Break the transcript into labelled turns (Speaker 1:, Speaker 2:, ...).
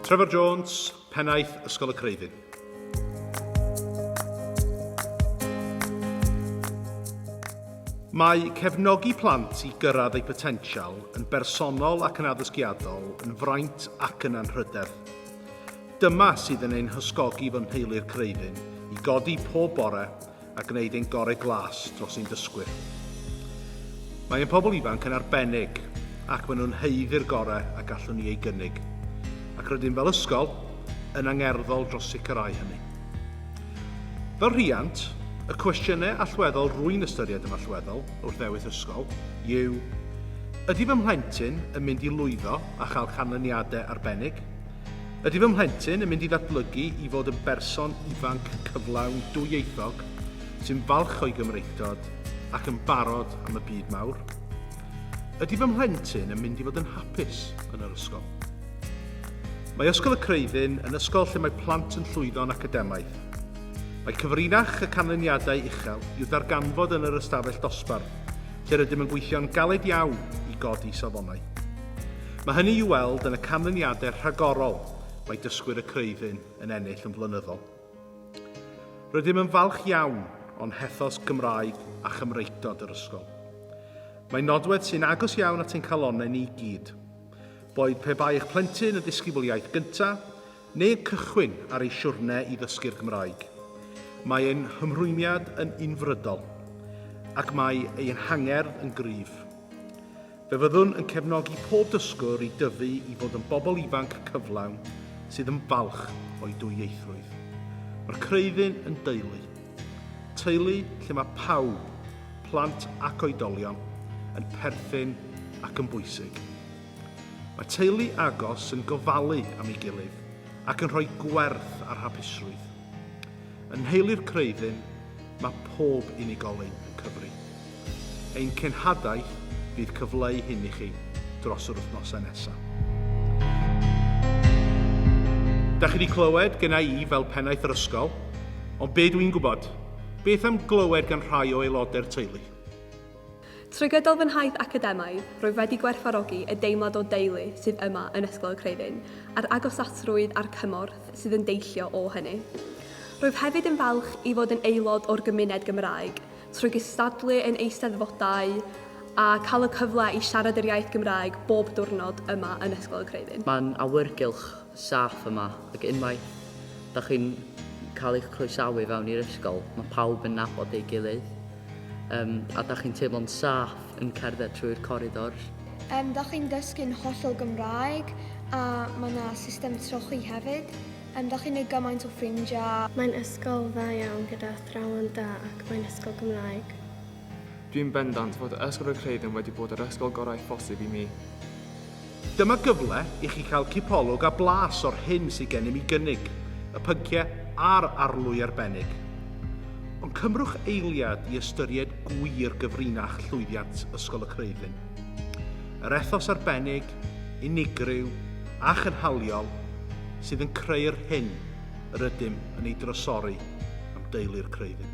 Speaker 1: Trevor Jones, Pennaeth Ysgol y Creuddyn. Mae cefnogi plant i gyrraedd eu potensial yn bersonol ac yn addysgiadol yn fraint ac yn anrhydedd. Dyma sydd yn ein hysgogi fy nheulu'r Creuddyn i godi pob bore a gwneud ein gorau glas dros ein dysgwyr. Mae ein pobl ifanc yn arbennig ac maen nhw'n heiddi'r gorau a gallwn ni ei gynnig. Ac rydym fel ysgol yn angerddol dros sicrhau hynny. Fel rhiant, y cwestiynau allweddol rwy'n ystyried yn allweddol wrth ddewis ysgol yw: ydy fy mhlentyn yn mynd i lwyddo a chael canlyniadau arbennig? Ydy fy mhlentyn yn mynd i ddatblygu i fod yn berson ifanc cyflawn dwyieithog sy'n falch o'i Gymreigdod ac yn barod am y byd mawr? Ydy fy mhlentyn yn mynd i fod yn hapus yn yr ysgol? Mae Ysgol y Creuddyn yn ysgol lle mae plant yn llwyddo'n academaidd. Mae cyfrinach y canlyniadau uchel i'w ddarganfod yn yr ystafell dosbarth, lle rydym yn gweithio'n galed iawn i godi safonau. Mae hynny i'w weld yn y canlyniadau rhagorol mae dysgwyr y Creuddyn yn ennill yn flynyddol. Rydym yn falch iawn o'n hethos Gymraeg a Chymreicdod yr ysgol. Mae nodwedd sy'n agos iawn at ein calonnau ni gyd, boed pe bai eich plentyn yn ddisgybl iaith gyntaf neu'n cychwyn ar ei siwrne i ddysgu'r Gymraeg. Mae ein hymrwymiad yn unfrydol ac mae ein hangerdd yn gryf. Fe fyddwn yn cefnogi pob dysgwr i dyfu i fod yn bobl ifanc cyflawn sydd yn falch o'i dwyieithrwydd. Mae'r Creuddyn yn deulu. Teulu lle mae pawb, plant ac oedolion, yn perthyn ac yn bwysig. Mae teulu agos yn gofalu am ei gilydd ac yn rhoi gwerth ar hapusrwydd. Yn nheulu'r Creuddyn, mae pob unigolyn yn cyfri. Ein cenhadaeth fydd cyfleu hyn i chi dros yr wythnosau nesaf. Da chi wedi clywed gyda i fel pennaeth yr ysgol, ond be dwi'n gwybod, beth am glywed gan rhai o aelodau'r teulu?
Speaker 2: Trwy gydol fy nhaith academaidd, rwyf wedi gwerthfawrogi y deimlad o deulu sydd yma yn Ysgol y Creuddyn a'r agosafrwydd a'r cymorth sydd yn deillio o hynny. Rwyf hefyd yn falch i fod yn aelod o'r gymuned Gymraeg trwy gystadlu yn eisteddfodau a cael y cyfle i siarad yr iaith Gymraeg bob diwrnod yma yn Ysgol y Creuddyn.
Speaker 3: Mae'n awyrgylch saff yma ac unwaith da chi'n cael eich croesawu fewn i'r ysgol, mae pawb yn nabod ei gilydd. A da chi'n teimlo'n saff yn cerdded trwy'r coridors.
Speaker 4: Da chi'n dysgu'n hollol Gymraeg a mae yna system trochi hefyd. Da chi'n neud gymaint o ffrindiau.
Speaker 5: Mae'n ysgol dda iawn gyda athrawon da ac mae'n ysgol Gymraeg.
Speaker 6: Dwi'n bendant fod Ysgol y Creuddyn wedi bod yr ysgol gorau phosib i mi.
Speaker 1: Dyma gyfle i chi cael cipolwg a blas o'r hyn sydd gennym i gynnig, y pynciau a'r arlwy arbennig. Ond cymrwch eiliad i ystyried gwir gyfrinach llwyddiant Ysgol y Creuddyn. Yr ethos arbennig, unigryw a chynhaliol sydd yn creu'r hyn yr ydym yn ei drysori am deulu'r Creuddyn.